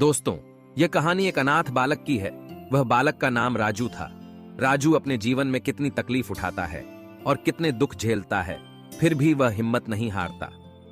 दोस्तों, यह कहानी एक अनाथ बालक की है। वह बालक का नाम राजू था। राजू अपने जीवन में कितनी तकलीफ उठाता है और कितने दुख झेलता है, फिर भी वह हिम्मत नहीं हारता।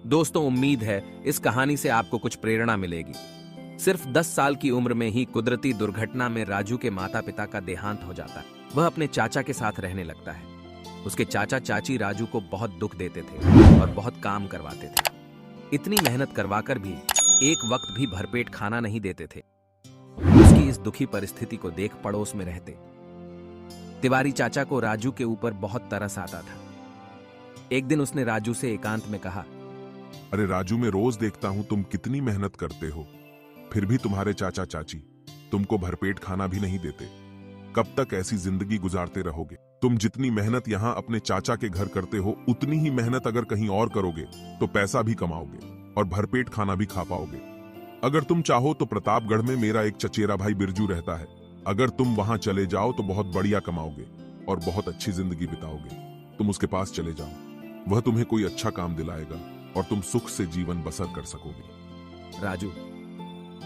दोस्तों, उम्मीद है इस कहानी से आपको कुछ प्रेरणा मिलेगी। सिर्फ 10 साल की उम्र में ही कुदरती दुर्घटना में राजू के माता पिता का देहांत हो जाता है। वह अपने चाचा के साथ रहने लगता है। उसके चाचा चाची राजू को बहुत दुख देते थे और बहुत काम करवाते थे। इतनी मेहनत करवाकर भी एक वक्त भी भरपेट खाना नहीं देते थे। उसकी इस दुखी परिस्थिति को देख पड़ोस में रहते तिवारी चाचा को राजू के ऊपर बहुत तरस आता था। एक दिन उसने राजू से एकांत में कहा, अरे राजू, मैं रोज देखता हूं तुम कितनी मेहनत करते हो, फिर भी तुम्हारे चाचा चाची तुमको भरपेट खाना भी नहीं देते। कब तक ऐसी जिंदगी गुजारते रहोगे? तुम जितनी मेहनत यहाँ अपने चाचा के घर करते हो, उतनी ही मेहनत अगर कहीं और करोगे तो पैसा भी कमाओगे और भरपेट खाना भी खा पाओगे। अगर तुम चाहो तो प्रतापगढ़ में मेरा एक चचेरा भाई बिरजू रहता है। अगर तुम वहां चले जाओ तो बहुत बढ़िया कमाओगे और बहुत अच्छी जिंदगी बिताओगे। तुम उसके पास चले जाओ, वह तुम्हें कोई अच्छा काम दिलाएगा और तुम सुख से जीवन बसर कर सकोगे। राजू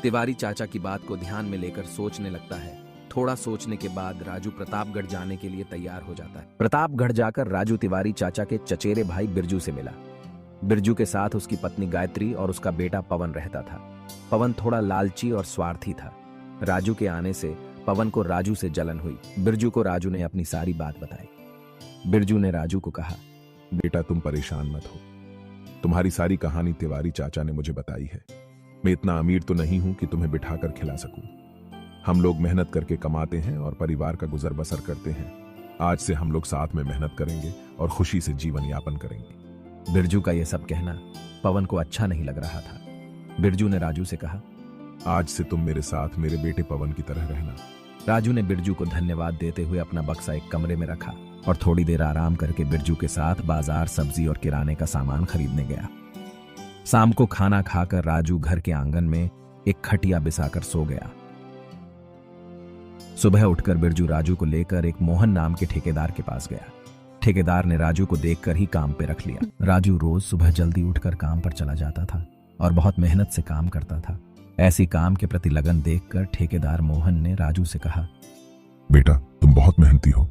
तिवारी चाचा की बात को ध्यान में लेकर सोचने लगता है। थोड़ा सोचने के बाद राजू प्रतापगढ़ जाने के लिए तैयार हो जाता है। प्रतापगढ़ जाकर राजू तिवारी चाचा के चचेरे भाई बिरजू से मिला। बिरजू के साथ उसकी पत्नी गायत्री और उसका बेटा पवन रहता था। पवन थोड़ा लालची और स्वार्थी था। राजू के आने से पवन को राजू से जलन हुई। बिरजू को राजू ने अपनी सारी बात बताई। बिरजू ने राजू को कहा, बेटा, तुम परेशान मत हो। तुम्हारी सारी कहानी तिवारी चाचा ने मुझे बताई है। मैं इतना अमीर तो नहीं हूं कि तुम्हें बिठाकर खिला सकूं। हम लोग मेहनत करके कमाते हैं और परिवार का गुजर बसर करते हैं। आज से हम लोग साथ में मेहनत करेंगे और खुशी से जीवन यापन करेंगे। बिरजू का यह सब कहना पवन को अच्छा नहीं लग रहा था। बिरजू ने राजू से कहा, आज से तुम मेरे साथ मेरे बेटे पवन की तरह रहना। राजू ने बिरजू को धन्यवाद देते हुए अपना बक्सा एक कमरे में रखा और थोड़ी देर आराम करके बिरजू के साथ बाजार सब्जी और किराने का सामान खरीदने गया। शाम को खाना खाकर राजू घर के आंगन में एक खटिया बिछाकर सो गया। सुबह उठकर बिरजू राजू को लेकर एक मोहन नाम के ठेकेदार के पास गया। ठेकेदार ने राजू को देखकर ही काम पे रख लिया। राजू रोज सुबह जल्दी उठकर काम पर चला जाता था और बहुत मेहनत से काम करता था। ऐसी काम के प्रति लगन देखकर ठेकेदार मोहन ने राजू से कहा, बेटा, तुम बहुत मेहनती हो।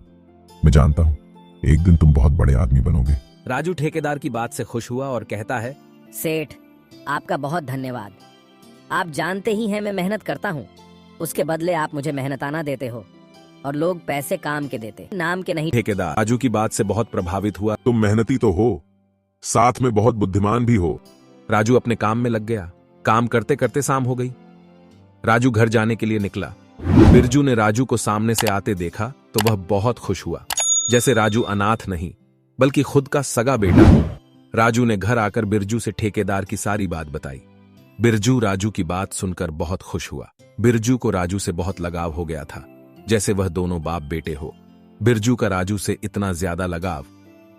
मैं जानता हूँ एक दिन तुम बहुत बड़े आदमी बनोगे। राजू ठेकेदार की बात से खुश हुआ और कहता है, सेठ, आपका बहुत धन्यवाद। आप जानते ही हैं मैं मेहनत करता हूँ, उसके बदले आप मुझे मेहनताना देते हो और लोग पैसे काम के देते, नाम के नहीं। ठेकेदार राजू की बात से बहुत प्रभावित हुआ। तुम मेहनती तो हो, साथ में बहुत बुद्धिमान भी हो। राजू अपने काम में लग गया। काम करते करते शाम हो गई। राजू घर जाने के लिए निकला। बिरजू ने राजू को सामने से आते देखा तो वह बहुत खुश हुआ, जैसे राजू अनाथ नहीं बल्कि खुद का सगा बेटा हो। राजू ने घर आकर बिरजू से ठेकेदार की सारी बात बताई। बिरजू राजू की बात सुनकर बहुत खुश हुआ। बिरजू को राजू से बहुत लगाव हो गया था, जैसे वह दोनों बाप बेटे हो। बिरजू का राजू से इतना ज्यादा लगाव,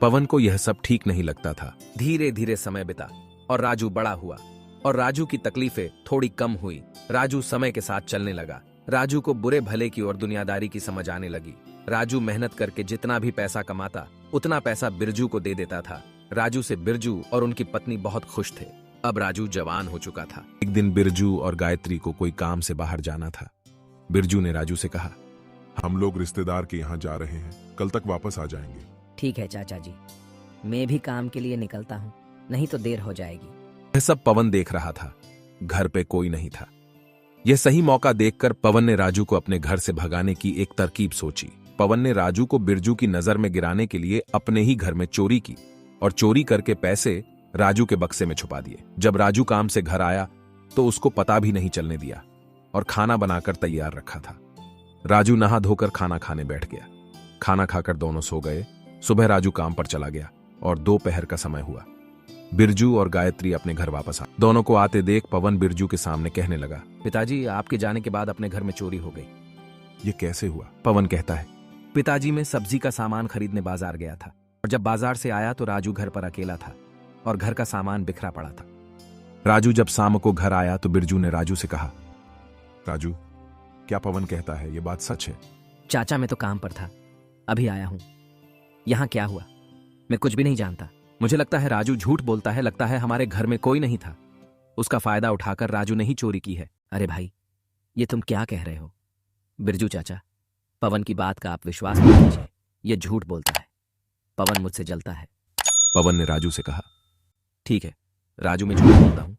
पवन को यह सब ठीक नहीं लगता था। धीरे धीरे समय बिता और राजू बड़ा हुआ और राजू की तकलीफें थोड़ी कम हुई। राजू समय के साथ चलने लगा। राजू को बुरे भले की और दुनियादारी की समझ आने लगी। राजू मेहनत करके जितना भी पैसा कमाता उतना पैसा बिरजू को दे देता था। राजू से बिरजू और उनकी पत्नी बहुत खुश थे। अब राजू जवान हो चुका था। एक दिन बिरजू और गायत्री को कोई काम से बाहर जाना था। बिरजू ने राजू से कहा, हम लोग रिश्तेदार के यहाँ जा रहे हैं, कल तक वापस आ जाएंगे। ठीक है चाचा जी, मैं भी काम के लिए निकलता हूँ, नहीं तो देर हो जाएगी। यह सब पवन देख रहा था। घर पे कोई नहीं था। यह सही मौका देखकर पवन ने राजू को अपने घर से भगाने की एक तरकीब सोची। पवन ने राजू को बिरजू की नजर में गिराने के लिए अपने ही घर में चोरी की और चोरी करके पैसे राजू के बक्से में छुपा दिए। जब राजू काम से घर आया तो उसको पता भी नहीं चलने दिया और खाना बनाकर तैयार रखा था। राजू नहा धोकर खाना खाने बैठ गया। खाना खाकर दोनों सो गए। सुबह राजू काम पर चला गया और दोपहर का समय हुआ। बिरजू और गायत्री अपने घर वापस आ। दोनों को आते देख पवन बिरजू के सामने कहने लगा, पिताजी, आपके जाने के बाद अपने घर में चोरी हो गई। ये कैसे हुआ? पवन कहता है, पिताजी, मैं सब्जी का सामान खरीदने बाजार गया था और जब बाजार से आया तो राजू घर पर अकेला था और घर का सामान बिखरा पड़ा था। राजू जब शाम को घर आया तो बिरजू ने राजू से कहा, राजू, क्या पवन कहता है ये बात सच है? चाचा, मैं तो काम पर था, अभी आया हूँ। यहाँ क्या हुआ मैं कुछ भी नहीं जानता। मुझे लगता है राजू झूठ बोलता है। लगता है हमारे घर में कोई नहीं था। उसका फायदा उठाकर राजू ने ही चोरी की है। अरे भाई, ये तुम क्या कह रहे हो? बिरजू चाचा, पवन की बात का आप विश्वास नहीं कीजिए। ये झूठ बोलता है। पवन मुझसे जलता है। पवन ने राजू से कहा। ठीक है राजू, मैं झूठ बोलता हूं,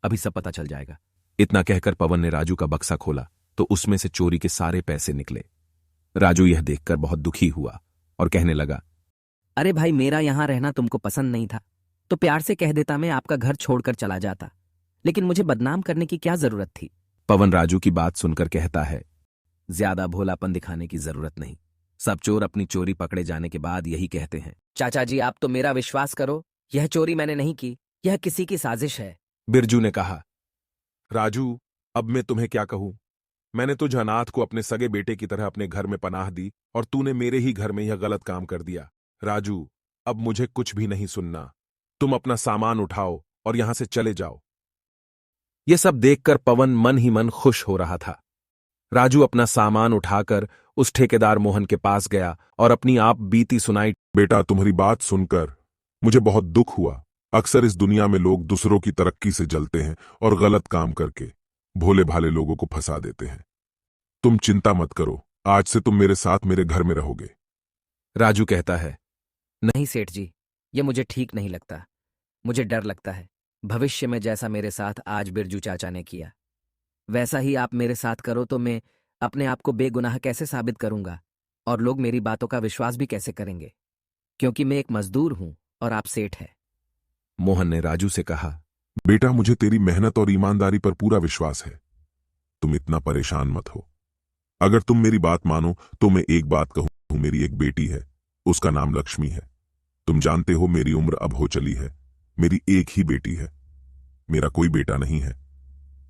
अभी सब पता चल जाएगा। इतना कहकर पवन ने राजू का बक्सा खोला तो उसमें से चोरी के सारे पैसे निकले। राजू यह देखकर बहुत दुखी हुआ और कहने लगा, अरे भाई, मेरा यहां रहना तुमको पसंद नहीं था तो प्यार से कह देता, मैं आपका घर छोड़कर चला जाता। लेकिन मुझे बदनाम करने की क्या जरूरत थी? पवन राजू की बात सुनकर कहता है, ज्यादा भोलापन दिखाने की जरूरत नहीं। सब चोर अपनी चोरी पकड़े जाने के बाद यही कहते हैं। चाचा जी, आप तो मेरा विश्वास करो, यह चोरी मैंने नहीं की, यह किसी की साजिश है। बिरजू ने कहा। राजू, अब मैं तुम्हें क्या कहूं? मैंने तुझ अनाथ को अपने सगे बेटे की तरह अपने घर में पनाह दी और तूने मेरे ही घर में यह गलत काम कर दिया। राजू, अब मुझे कुछ भी नहीं सुनना। तुम अपना सामान उठाओ और यहां से चले जाओ। यह सब देखकर पवन मन ही मन खुश हो रहा था। राजू अपना सामान उठाकर उस ठेकेदार मोहन के पास गया और अपनी आप बीती सुनाई। बेटा, तुम्हारी बात सुनकर मुझे बहुत दुख हुआ। अक्सर इस दुनिया में लोग दूसरों की तरक्की से जलते हैं और गलत काम करके भोले भाले लोगों को फंसा देते हैं। तुम चिंता मत करो, आज से तुम मेरे साथ मेरे घर में रहोगे। राजू कहता है, नहीं सेठ जी, ये मुझे ठीक नहीं लगता। मुझे डर लगता है भविष्य में जैसा मेरे साथ आज बिरजू चाचा ने किया, वैसा ही आप मेरे साथ करो तो मैं अपने आप को बेगुनाह कैसे साबित करूंगा और लोग मेरी बातों का विश्वास भी कैसे करेंगे, क्योंकि मैं एक मजदूर हूं और आप सेठ हैं। मोहन ने राजू से कहा, बेटा, मुझे तेरी मेहनत और ईमानदारी पर पूरा विश्वास है। तुम इतना परेशान मत हो। अगर तुम मेरी बात मानो तो मैं एक बात कहूं, मेरी एक बेटी है, उसका नाम लक्ष्मी है। तुम जानते हो मेरी उम्र अब हो चली है, मेरी एक ही बेटी है, मेरा कोई बेटा नहीं है।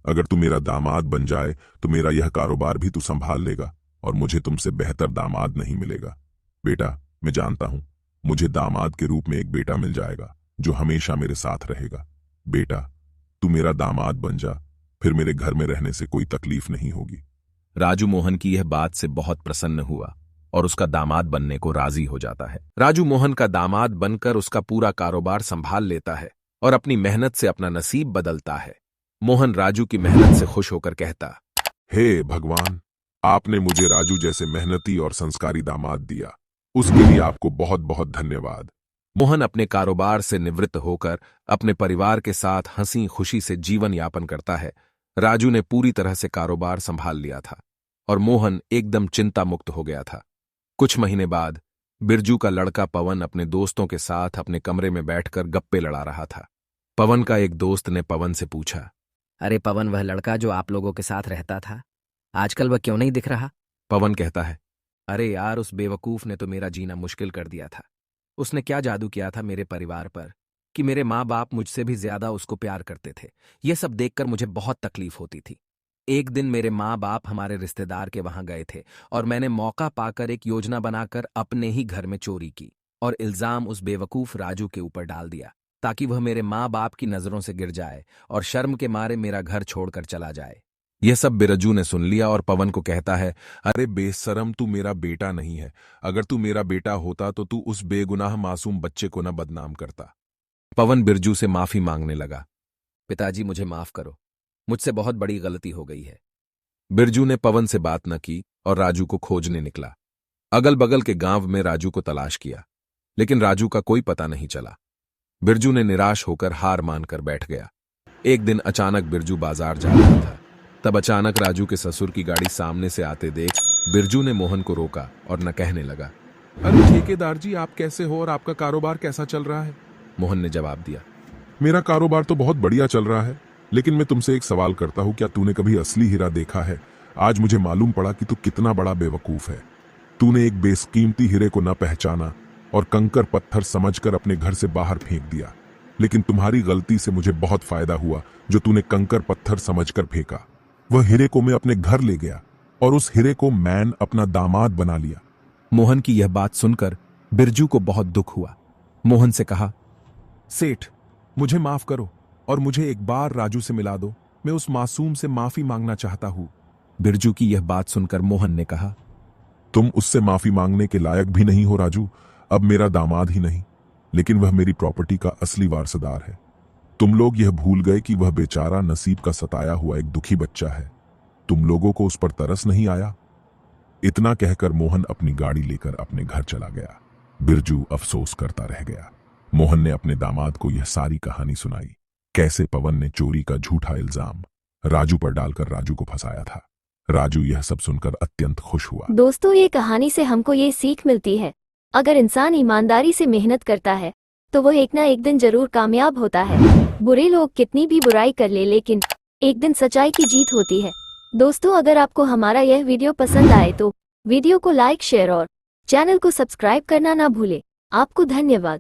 अगर तू मेरा दामाद बन जाए तो मेरा यह कारोबार भी तू संभाल लेगा और मुझे तुमसे बेहतर दामाद नहीं मिलेगा। बेटा, मैं जानता हूं मुझे दामाद के रूप में एक बेटा मिल जाएगा जो हमेशा मेरे साथ रहेगा। बेटा, तू मेरा दामाद बन जा, फिर मेरे घर में रहने से कोई तकलीफ नहीं होगी। राजू मोहन की यह बात से बहुत प्रसन्न हुआ और उसका दामाद बनने को राजी हो जाता है। राजू मोहन का दामाद बनकर उसका पूरा कारोबार संभाल लेता है और अपनी मेहनत से अपना नसीब बदलता है। मोहन राजू की मेहनत से खुश होकर कहता, हे भगवान, आपने मुझे राजू जैसे मेहनती और संस्कारी दामाद दिया, उसके लिए आपको बहुत बहुत धन्यवाद। मोहन अपने कारोबार से निवृत्त होकर अपने परिवार के साथ हंसी खुशी से जीवन यापन करता है। राजू ने पूरी तरह से कारोबार संभाल लिया था और मोहन एकदम चिंता मुक्त हो गया था। कुछ महीने बाद बिरजू का लड़का पवन अपने दोस्तों के साथ अपने कमरे में बैठकर गप्पे लड़ा रहा था। पवन का एक दोस्त ने पवन से पूछा, अरे पवन, वह लड़का जो आप लोगों के साथ रहता था, आजकल वह क्यों नहीं दिख रहा? पवन कहता है, अरे यार, उस बेवकूफ ने तो मेरा जीना मुश्किल कर दिया था। उसने क्या जादू किया था मेरे परिवार पर कि मेरे माँ बाप मुझसे भी ज्यादा उसको प्यार करते थे। यह सब देखकर मुझे बहुत तकलीफ होती थी। एक दिन मेरे माँ बाप हमारे रिश्तेदार के वहां गए थे और मैंने मौका पाकर एक योजना बनाकर अपने ही घर में चोरी की और इल्जाम उस बेवकूफ राजू के ऊपर डाल दिया ताकि वह मेरे माँ बाप की नजरों से गिर जाए और शर्म के मारे मेरा घर छोड़कर चला जाए। यह सब बिरजू ने सुन लिया और पवन को कहता है, अरे बेशरम, तू मेरा बेटा नहीं है। अगर तू मेरा बेटा होता तो तू उस बेगुनाह मासूम बच्चे को न बदनाम करता। पवन बिरजू से माफी मांगने लगा, पिताजी, मुझे माफ करो, मुझसे बहुत बड़ी गलती हो गई है। बिरजू ने पवन से बात न की और राजू को खोजने निकला। अगल बगल के गांव में राजू को तलाश किया, लेकिन राजू का कोई पता नहीं चला। बिरजू ने निराश होकर हार मानकर बैठ गया। एक दिन अचानक बिरजू बाजार जा रहा था, तब अचानक राजू के ससुर की गाड़ी सामने से आते देख बिरजू ने मोहन को रोका और न कहने लगा, अरे ठेकेदार जी, आप कैसे हो और आपका कारोबार कैसा चल रहा है? मोहन ने जवाब दिया, मेरा कारोबार तो बहुत बढ़िया चल रहा है, लेकिन मैं तुमसे एक सवाल करता हूं, क्या तूने कभी असली हीरा देखा है? आज मुझे मालूम पड़ा कि तू कितना बड़ा बेवकूफ है। तूने एक बेशकीमती हीरे को न पहचाना और कंकर पत्थर समझकर अपने घर से बाहर फेंक दिया। लेकिन तुम्हारी गलती से मुझे बहुत फायदा हुआ जो तूने कंकर पत्थर समझकर फेंका। वह हीरे को मैं अपने घर ले गया और उस हीरे को मैंने अपना दामाद बना लिया। मोहन की यह बात सुनकर बिरजू को बहुत दुख हुआ। मोहन से कहा, सेठ, मुझे माफ करो और मुझे एक बार राजू से मिला दो, मैं उस मासूम से माफी मांगना चाहता हूं। बिरजू की यह बात सुनकर मोहन ने कहा, तुम उससे माफी मांगने के लायक भी नहीं हो राजू। अब मेरा दामाद ही नहीं, लेकिन वह मेरी प्रॉपर्टी का असली वारसदार है। तुम लोग यह भूल गए कि वह बेचारा नसीब का सताया हुआ एक दुखी बच्चा है। तुम लोगों को उस पर तरस नहीं आया? इतना कहकर मोहन अपनी गाड़ी लेकर अपने घर चला गया। बिरजू अफसोस करता रह गया। मोहन ने अपने दामाद को यह सारी कहानी सुनाई, कैसे पवन ने चोरी का झूठा इल्जाम राजू पर डालकर राजू को फंसाया था। राजू यह सब सुनकर अत्यंत खुश हुआ। दोस्तों, ये कहानी से हमको ये सीख मिलती है, अगर इंसान ईमानदारी से मेहनत करता है तो वो एक ना एक दिन जरूर कामयाब होता है। बुरे लोग कितनी भी बुराई कर ले, लेकिन एक दिन सच्चाई की जीत होती है। दोस्तों, अगर आपको हमारा यह वीडियो पसंद आए तो वीडियो को लाइक, शेयर और चैनल को सब्सक्राइब करना ना भूले। आपको धन्यवाद।